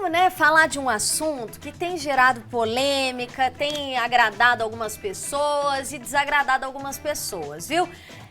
vamos, né, falar de um assunto que tem gerado polêmica, tem agradado algumas pessoas e desagradado algumas pessoas, viu?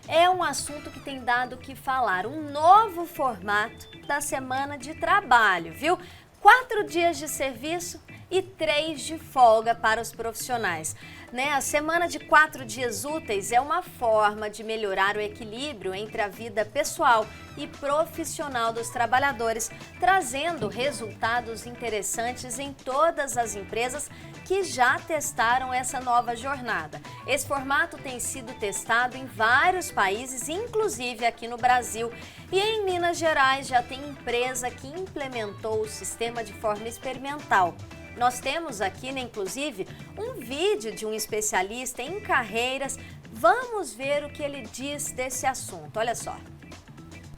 É um assunto que tem dado o que falar, um novo formato da semana de trabalho, viu? 4 dias de serviço e 3 de folga para os profissionais. Né? A semana de 4 dias úteis é uma forma de melhorar o equilíbrio entre a vida pessoal e profissional dos trabalhadores, trazendo resultados interessantes em todas as empresas que já testaram essa nova jornada. Esse formato tem sido testado em vários países, inclusive aqui no Brasil. E em Minas Gerais já tem empresa que implementou o sistema de forma experimental. Nós temos aqui, né, inclusive, um vídeo de um especialista em carreiras. Vamos ver o que ele diz desse assunto. Olha só.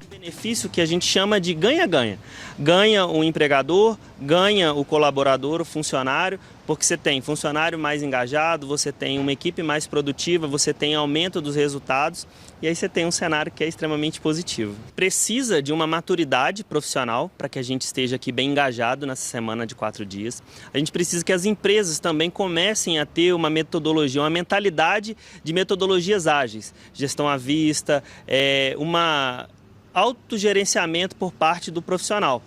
Benefício que a gente chama de ganha-ganha. Ganha o empregador, ganha o colaborador, o funcionário, porque você tem funcionário mais engajado, você tem uma equipe mais produtiva, você tem aumento dos resultados e aí você tem um cenário que é extremamente positivo. Precisa de uma maturidade profissional para que a gente esteja aqui bem engajado nessa semana de 4 dias. A gente precisa que as empresas também comecem a ter uma metodologia, uma mentalidade de metodologias ágeis, gestão à vista, uma autogerenciamento por parte do profissional.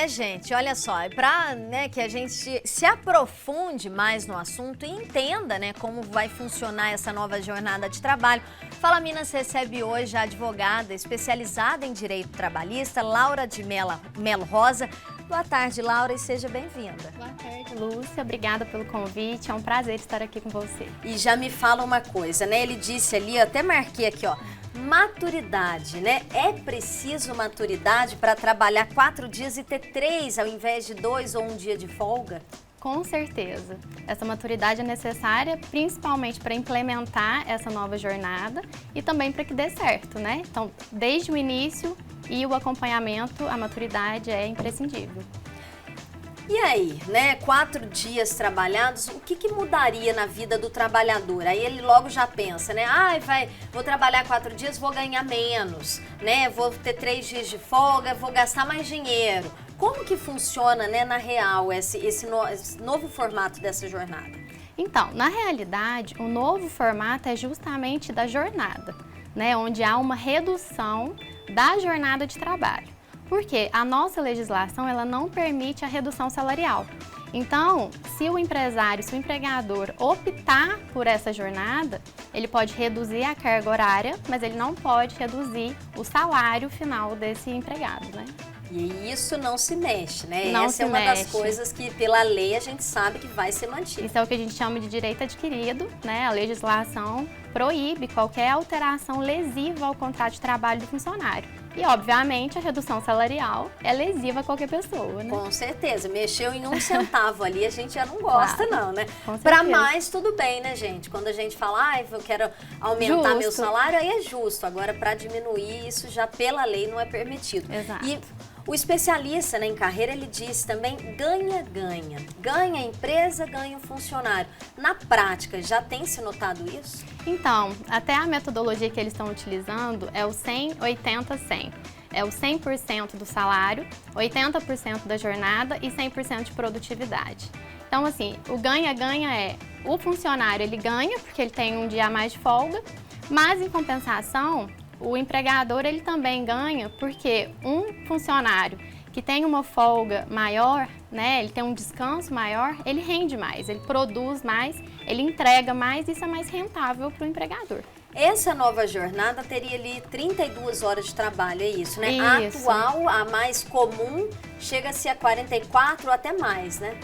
Gente, olha só, é para, né, que a gente se aprofunde mais no assunto e entenda, né, como vai funcionar essa nova jornada de trabalho. Fala Minas recebe hoje a advogada especializada em direito trabalhista, Laura de Melo Rosa. Boa tarde, Laura, e seja bem-vinda. Boa tarde, Lúcia. Obrigada pelo convite. É um prazer estar aqui com você. E já me fala uma coisa, né? Ele disse ali, eu até marquei aqui, ó, maturidade, né? É preciso maturidade para trabalhar 4 dias e ter 3 ao invés de 2 ou 1 dia de folga? Com certeza. Essa maturidade é necessária principalmente para implementar essa nova jornada e também para que dê certo, né? Então, desde o início e o acompanhamento, a maturidade é imprescindível. E aí, né, 4 dias trabalhados, o que mudaria na vida do trabalhador? Aí ele logo já pensa, né, vou trabalhar 4 dias, vou ganhar menos, né, vou ter 3 dias de folga, vou gastar mais dinheiro. Como que funciona, né, na real, esse novo formato dessa jornada? Então, na realidade, o novo formato é justamente da jornada, né, onde há uma redução da jornada de trabalho. Porque a nossa legislação ela não permite a redução salarial. Então, se o empresário, se o empregador optar por essa jornada, ele pode reduzir a carga horária, mas ele não pode reduzir o salário final desse empregado, né? E isso não se mexe, né? Não Essa é uma das coisas que, pela lei, a gente sabe que vai ser mantida. Isso é o que a gente chama de direito adquirido, né? A legislação proíbe qualquer alteração lesiva ao contrato de trabalho do funcionário. E, obviamente, a redução salarial é lesiva a qualquer pessoa, né? Com certeza. Mexeu em 1 centavo ali, a gente já não gosta, Claro, não, né? Com certeza. Pra mais, tudo bem, né, gente? Quando a gente fala, eu quero aumentar meu salário, aí é justo. Agora, pra diminuir, isso já pela lei não é permitido. Exato. E o especialista, né, em carreira, ele disse também ganha-ganha. Ganha a empresa, ganha o funcionário. Na prática, já tem se notado isso? Então, até a metodologia que eles estão utilizando é o 100, 80, 100. É o 100% do salário, 80% da jornada e 100% de produtividade. Então, assim, o ganha-ganha é o funcionário, ele ganha porque ele tem um dia a mais de folga, mas em compensação, o empregador ele também ganha porque um funcionário que tem uma folga maior, né, ele tem um descanso maior, ele rende mais, ele produz mais, ele entrega mais e isso é mais rentável para o empregador. Essa nova jornada teria ali 32 horas de trabalho, é isso, né? Isso. A atual, a mais comum, chega-se a 44 ou até mais, né?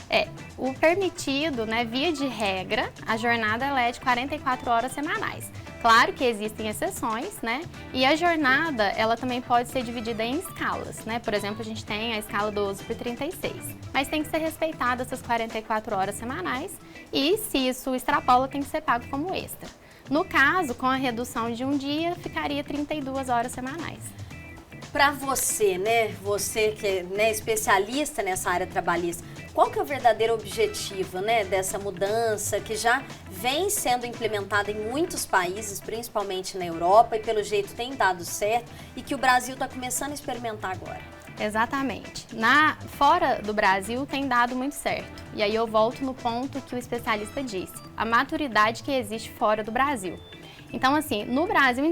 O permitido, né, via de regra, a jornada ela é de 44 horas semanais. Claro que existem exceções, né? E a jornada, ela também pode ser dividida em escalas, né? Por exemplo, a gente tem a escala 12 por 36. Mas tem que ser respeitada essas 44 horas semanais e se isso extrapola, tem que ser pago como extra. No caso, com a redução de um dia, ficaria 32 horas semanais. Para você, né? Você que é, né, especialista nessa área trabalhista, qual que é o verdadeiro objetivo, né, dessa mudança que já vem sendo implementada em muitos países, principalmente na Europa, e pelo jeito tem dado certo, e que o Brasil está começando a experimentar agora? Exatamente. Fora do Brasil tem dado muito certo. E aí eu volto no ponto que o especialista disse, a maturidade que existe fora do Brasil. Então, assim, no Brasil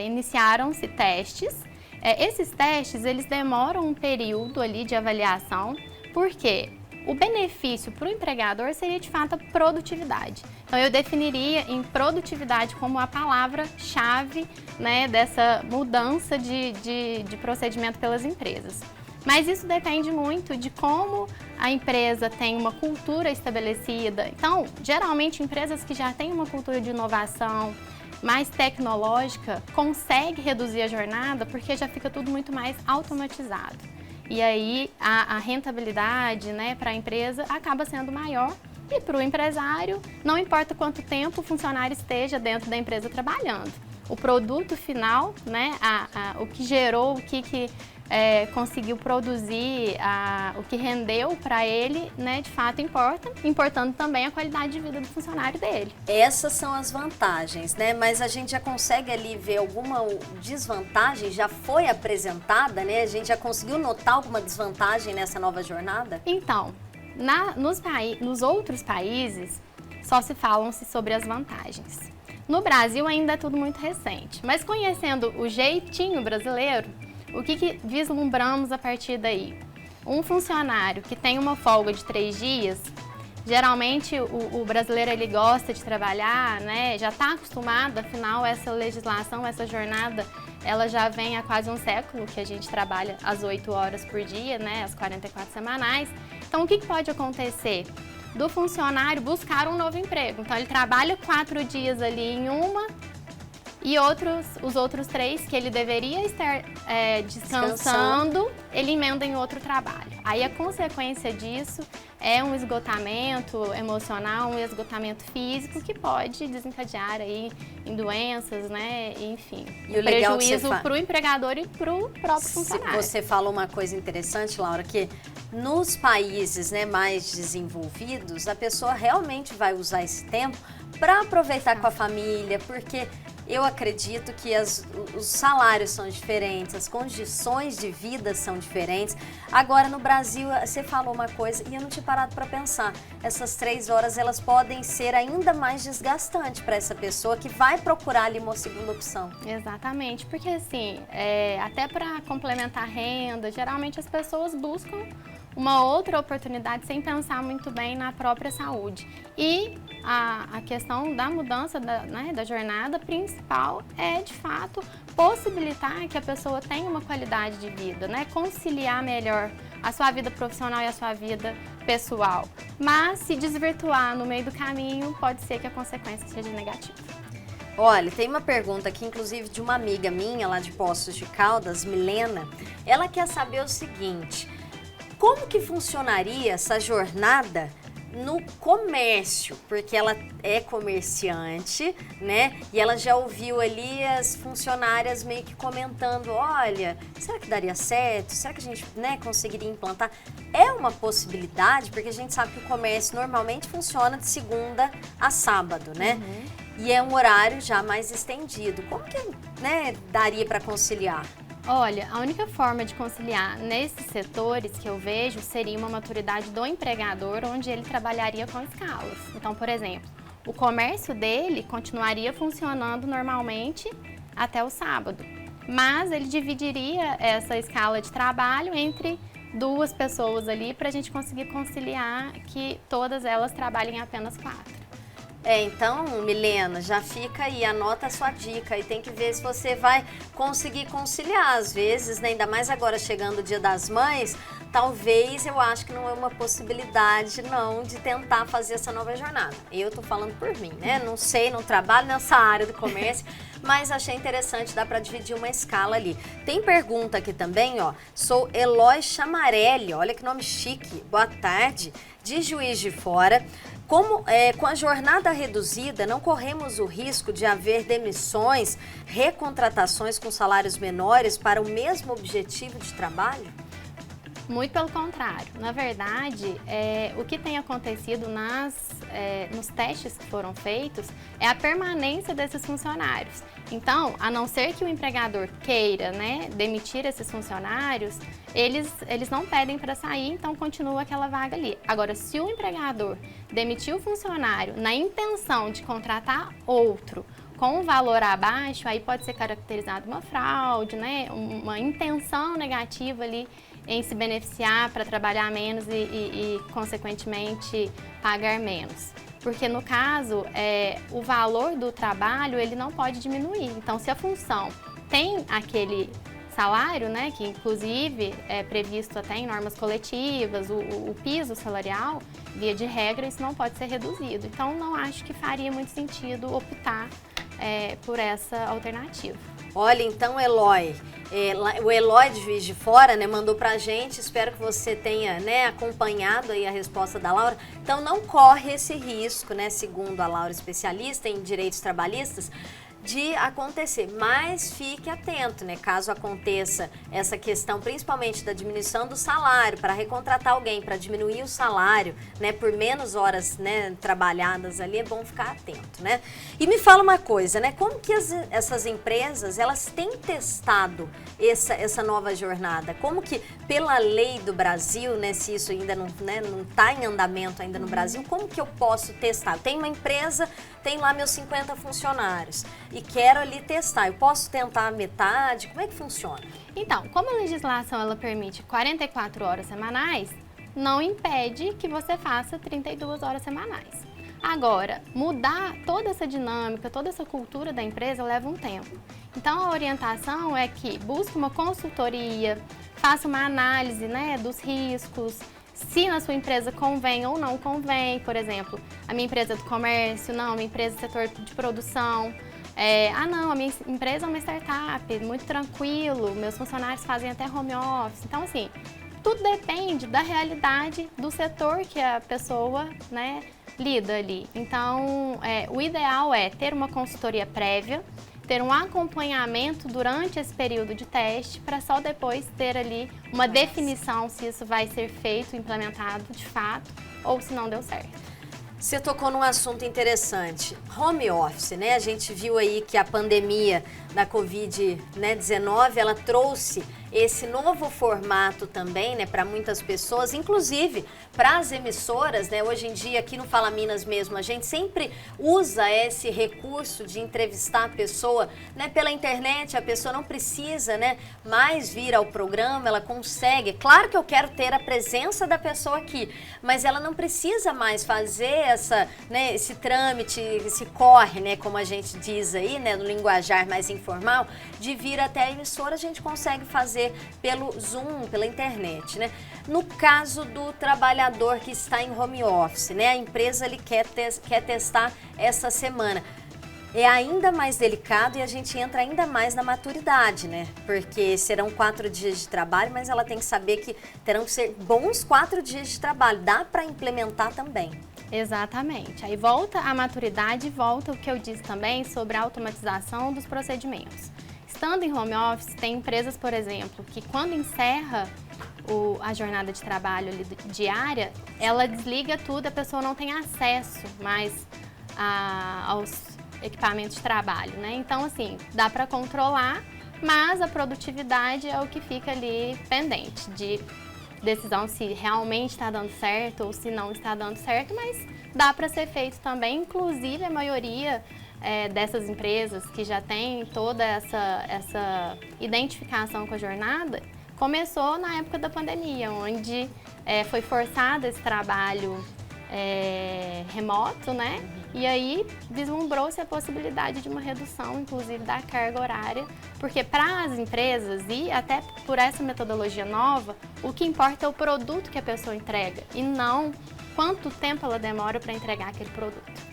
iniciaram-se testes. Esses testes, eles demoram um período ali de avaliação, porque o benefício para o empregador seria, de fato, a produtividade. Então, eu definiria em produtividade como a palavra-chave, né, dessa mudança de procedimento pelas empresas. Mas isso depende muito de como a empresa tem uma cultura estabelecida. Então, geralmente, empresas que já têm uma cultura de inovação mais tecnológica conseguem reduzir a jornada porque já fica tudo muito mais automatizado. E aí a rentabilidade, né, para a empresa acaba sendo maior e para o empresário, não importa quanto tempo o funcionário esteja dentro da empresa trabalhando. O produto final, né, o que gerou, o que conseguiu produzir, o que rendeu para ele, né, de fato importa, importando também a qualidade de vida do funcionário dele. Essas são as vantagens, né? Mas a gente já consegue ali ver alguma desvantagem, já foi apresentada, né? A gente já conseguiu notar alguma desvantagem nessa nova jornada? Então, nos outros países, só se falam-se sobre as vantagens. No Brasil ainda é tudo muito recente, mas conhecendo o jeitinho brasileiro, o que vislumbramos a partir daí? Um funcionário que tem uma folga de 3 dias, geralmente o brasileiro ele gosta de trabalhar, né? Já está acostumado, afinal essa legislação, essa jornada, ela já vem há quase um século que a gente trabalha às 8 horas por dia, né? As 44 semanais. Então o que pode acontecer? Do funcionário buscar um novo emprego. Então ele trabalha 4 dias ali em uma e os outros 3 que ele deveria estar descansando, ele emenda em outro trabalho. Aí a consequência disso é um esgotamento emocional, um esgotamento físico que pode desencadear aí em doenças, né? Enfim, e o legal prejuízo para o empregador e para o próprio funcionário. Você falou uma coisa interessante, Laura, que nos países, né, mais desenvolvidos, a pessoa realmente vai usar esse tempo para aproveitar com a família, porque eu acredito que os salários são diferentes, as condições de vida são diferentes. Agora, no Brasil, você falou uma coisa e eu não tinha parado para pensar. Essas 3 horas, elas podem ser ainda mais desgastantes para essa pessoa que vai procurar ali uma segunda opção. Exatamente, porque assim, até para complementar a renda, geralmente as pessoas buscam uma outra oportunidade sem pensar muito bem na própria saúde. E a questão da mudança da jornada principal é, de fato, possibilitar que a pessoa tenha uma qualidade de vida, né? Conciliar melhor a sua vida profissional e a sua vida pessoal. Mas se desvirtuar no meio do caminho, pode ser que a consequência seja negativa. Olha, tem uma pergunta aqui, inclusive, de uma amiga minha lá de Poços de Caldas, Milena. Ela quer saber o seguinte: como que funcionaria essa jornada no comércio? Porque ela é comerciante, né? E ela já ouviu ali as funcionárias meio que comentando, olha, será que daria certo? Será que a gente, né, conseguiria implantar? É uma possibilidade, porque a gente sabe que o comércio normalmente funciona de segunda a sábado, né? E é um horário já mais estendido. Como que, né, daria para conciliar? Olha, a única forma de conciliar nesses setores que eu vejo seria uma maturidade do empregador, onde ele trabalharia com escalas. Então, por exemplo, o comércio dele continuaria funcionando normalmente até o sábado, mas ele dividiria essa escala de trabalho entre 2 pessoas ali para a gente conseguir conciliar que todas elas trabalhem apenas 4. Então, Milena, já fica aí, anota a sua dica e tem que ver se você vai conseguir conciliar. Às vezes, né, ainda mais agora chegando o Dia das Mães, talvez eu acho que não é uma possibilidade não de tentar fazer essa nova jornada. Eu tô falando por mim, né? Não sei, não trabalho nessa área do comércio, mas achei interessante, dá para dividir uma escala ali. Tem pergunta aqui também, ó. Sou Eloy Chamarelli, olha que nome chique. Boa tarde, de Juiz de Fora. Com a jornada reduzida, não corremos o risco de haver demissões, recontratações com salários menores para o mesmo objetivo de trabalho? Muito pelo contrário. Na verdade, o que tem acontecido nos testes que foram feitos é a permanência desses funcionários. Então, a não ser que o empregador queira, né, demitir esses funcionários, eles não pedem para sair, então continua aquela vaga ali. Agora, se o empregador demitir o funcionário na intenção de contratar outro com um valor abaixo, aí pode ser caracterizado uma fraude, né, uma intenção negativa ali em se beneficiar para trabalhar menos e, consequentemente, pagar menos. Porque, no caso, o valor do trabalho ele não pode diminuir. Então, se a função tem aquele salário, né, que inclusive é previsto até em normas coletivas, o piso salarial, via de regra, isso não pode ser reduzido. Então, não acho que faria muito sentido optar por essa alternativa. Olha, então, Eloy, o Eloy de Juiz de Fora, né, mandou pra gente, espero que você tenha, né, acompanhado aí a resposta da Laura. Então, não corre esse risco, né, segundo a Laura, especialista em direitos trabalhistas, de acontecer, mas fique atento, né, caso aconteça essa questão, principalmente da diminuição do salário, para recontratar alguém, para diminuir o salário, né, por menos horas, né, trabalhadas ali, é bom ficar atento, né. E me fala uma coisa, né, como que essas empresas, elas têm testado essa nova jornada? Como que, pela lei do Brasil, né, se isso ainda não, né, não está em andamento ainda no Brasil, como que eu posso testar? Tem uma empresa, tem lá meus 50 funcionários, e quero ali testar, eu posso tentar a metade? Como é que funciona? Então, como a legislação ela permite 44 horas semanais, não impede que você faça 32 horas semanais. Agora, mudar toda essa dinâmica, toda essa cultura da empresa leva um tempo. Então, a orientação é que busque uma consultoria, faça uma análise, né, dos riscos, se na sua empresa convém ou não convém. Por exemplo, a minha empresa é do comércio, não, a minha empresa é do setor de produção. Não, a minha empresa é uma startup, muito tranquilo, meus funcionários fazem até home office. Então, assim, tudo depende da realidade do setor que a pessoa, né, lida ali. Então, o ideal é ter uma consultoria prévia, ter um acompanhamento durante esse período de teste, para só depois ter ali uma definição se isso vai ser feito, implementado de fato, ou se não deu certo. Você tocou num assunto interessante, home office, né? A gente viu aí que a pandemia da Covid-19, ela trouxe esse novo formato também, né, para muitas pessoas, inclusive para as emissoras, né? Hoje em dia, aqui no Fala Minas mesmo, a gente sempre usa esse recurso de entrevistar a pessoa, né, pela internet. A pessoa não precisa, né, mais vir ao programa, ela consegue. Claro que eu quero ter a presença da pessoa aqui, mas ela não precisa mais fazer né, esse trâmite, esse corre, né, como a gente diz aí, né, no linguajar mais informal, de vir até a emissora. A gente consegue fazer pelo Zoom, pela internet, né? No caso do trabalhador que está em home office, né? A empresa ele quer testar essa semana. É ainda mais delicado e a gente entra ainda mais na maturidade, né? Porque serão 4 dias de trabalho, mas ela tem que saber que terão que ser bons 4 dias de trabalho. Dá para implementar também. Exatamente. Aí volta a maturidade e volta o que eu disse também sobre a automatização dos procedimentos. Estando em home office, tem empresas, por exemplo, que quando encerra a jornada de trabalho ali diária, ela desliga tudo, a pessoa não tem acesso mais aos equipamentos de trabalho, né? Então, assim, dá para controlar, mas a produtividade é o que fica ali pendente de decisão se realmente está dando certo ou se não está dando certo, mas dá para ser feito também. Inclusive, a maioria dessas empresas que já tem toda essa identificação com a jornada, começou na época da pandemia, onde foi forçado esse trabalho remoto, né? E aí vislumbrou-se a possibilidade de uma redução, inclusive, da carga horária, porque para as empresas e até por essa metodologia nova, o que importa é o produto que a pessoa entrega e não quanto tempo ela demora para entregar aquele produto.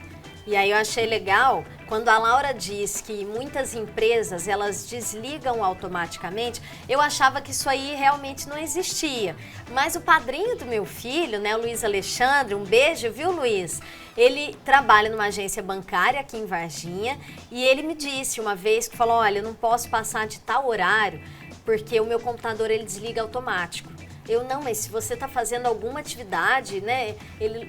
E aí eu achei legal quando a Laura diz que muitas empresas elas desligam automaticamente. Eu achava que isso aí realmente não existia. Mas o padrinho do meu filho, né, o Luiz Alexandre, um beijo, viu, Luiz? Ele trabalha numa agência bancária aqui em Varginha e ele me disse uma vez que falou, olha, eu não posso passar de tal horário porque o meu computador ele desliga automático. Mas se você está fazendo alguma atividade, né?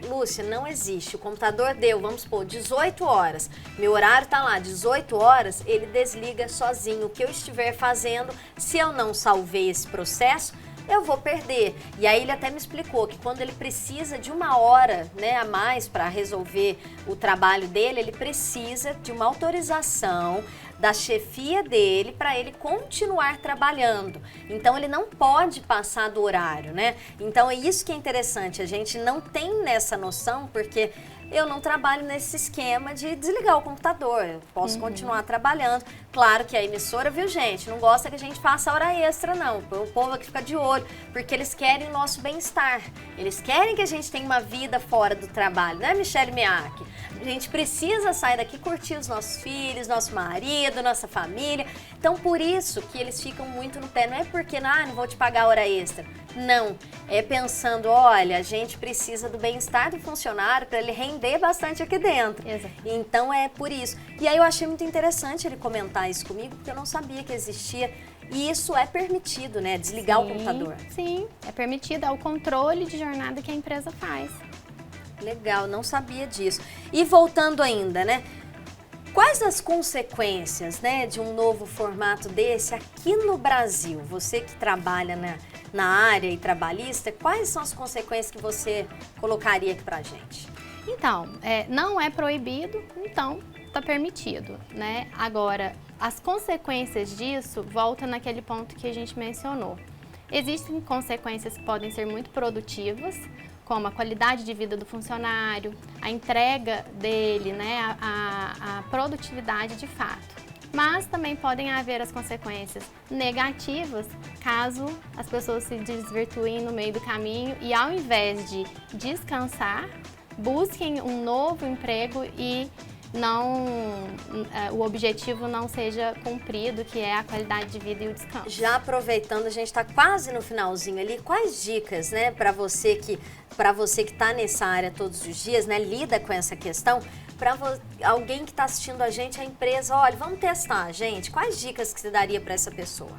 Lúcia, não existe. O computador deu, vamos supor, 18 horas. Meu horário está lá, 18 horas, ele desliga sozinho. O que eu estiver fazendo, se eu não salvei esse processo, eu vou perder. E aí ele até me explicou que quando ele precisa de 1 hora, né, a mais para resolver o trabalho dele, ele precisa de uma autorização da chefia dele para ele continuar trabalhando. Então ele não pode passar do horário, né? Então é isso que é interessante, a gente não tem nessa noção, porque eu não trabalho nesse esquema de desligar o computador, eu posso continuar trabalhando. Claro que a emissora, viu, gente, não gosta que a gente faça hora extra, não. O povo aqui fica de olho, porque eles querem o nosso bem-estar. Eles querem que a gente tenha uma vida fora do trabalho, né, Michele Miak? A gente precisa sair daqui e curtir os nossos filhos, nosso marido, nossa família. Então, por isso que eles ficam muito no pé. Não é porque, não vou te pagar hora extra. Não, é pensando, olha, a gente precisa do bem-estar do funcionário para ele render bastante aqui dentro. Exato. Então, é por isso. E aí eu achei muito interessante ele comentar isso comigo, porque eu não sabia que existia. E isso é permitido, né? Desligar o computador. Sim, é permitido, é o controle de jornada que a empresa faz. Legal, não sabia disso. E voltando ainda, né? Quais as consequências, né, de um novo formato desse aqui no Brasil? Você que trabalha na área e trabalhista, quais são as consequências que você colocaria aqui pra gente? Então, não é proibido, então está permitido, né? Agora, as consequências disso voltam naquele ponto que a gente mencionou. Existem consequências que podem ser muito produtivas, como a qualidade de vida do funcionário, a entrega dele, né, a produtividade de fato. Mas também podem haver as consequências negativas caso as pessoas se desvirtuem no meio do caminho e, ao invés de descansar, busquem um novo emprego e o objetivo não seja cumprido, que é a qualidade de vida e o descanso. Já aproveitando, a gente está quase no finalzinho ali, quais dicas, né, para você que está nessa área todos os dias, né, lida com essa questão, para alguém que está assistindo a gente, a empresa, olha, vamos testar, gente, quais dicas que você daria para essa pessoa?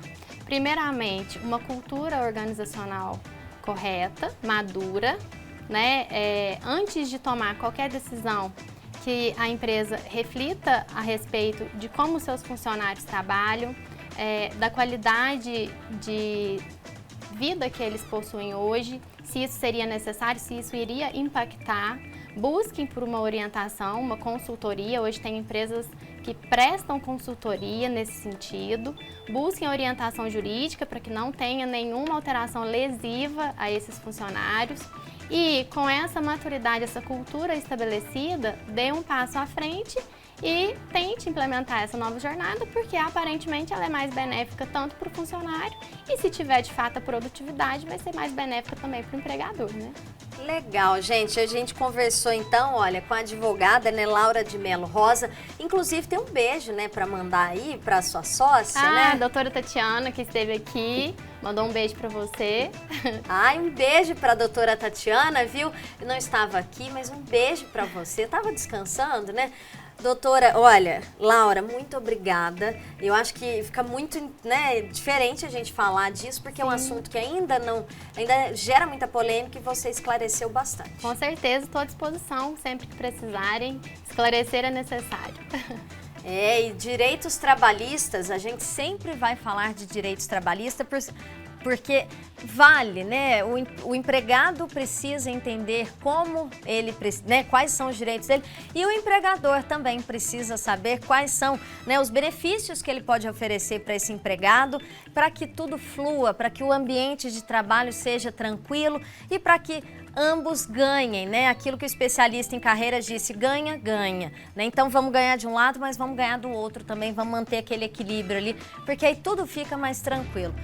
Primeiramente, uma cultura organizacional correta, madura, né, antes de tomar qualquer decisão, que a empresa reflita a respeito de como seus funcionários trabalham, da qualidade de vida que eles possuem hoje, se isso seria necessário, se isso iria impactar. Busquem por uma orientação, uma consultoria. Hoje tem empresas que prestam consultoria nesse sentido. Busquem orientação jurídica para que não tenha nenhuma alteração lesiva a esses funcionários. E com essa maturidade, essa cultura estabelecida, dê um passo à frente e tente implementar essa nova jornada, porque aparentemente ela é mais benéfica tanto para o funcionário e, se tiver de fato a produtividade, vai ser mais benéfica também para o empregador, né? Legal, gente. A gente conversou então, olha, com a advogada, né, Laura de Melo Rosa. Inclusive tem um beijo, né, para mandar aí para sua sócia, né? A doutora Tatiana, que esteve aqui, mandou um beijo para você. Ai, um beijo para a doutora Tatiana, viu? Eu não estava aqui, mas um beijo para você. Estava descansando, né? Doutora, olha, Laura, muito obrigada. Eu acho que fica muito, né, diferente a gente falar disso, porque é um assunto que ainda gera muita polêmica e você esclareceu bastante. Com certeza, estou à disposição, sempre que precisarem, esclarecer é necessário. E direitos trabalhistas, a gente sempre vai falar de direitos trabalhistas, porque vale, né? O empregado precisa entender como ele, né, quais são os direitos dele, e o empregador também precisa saber quais são, né, os benefícios que ele pode oferecer para esse empregado, para que tudo flua, para que o ambiente de trabalho seja tranquilo e para que ambos ganhem, né? Aquilo que o especialista em carreiras disse, ganha, ganha, né? Então vamos ganhar de um lado, mas vamos ganhar do outro também, vamos manter aquele equilíbrio ali, porque aí tudo fica mais tranquilo.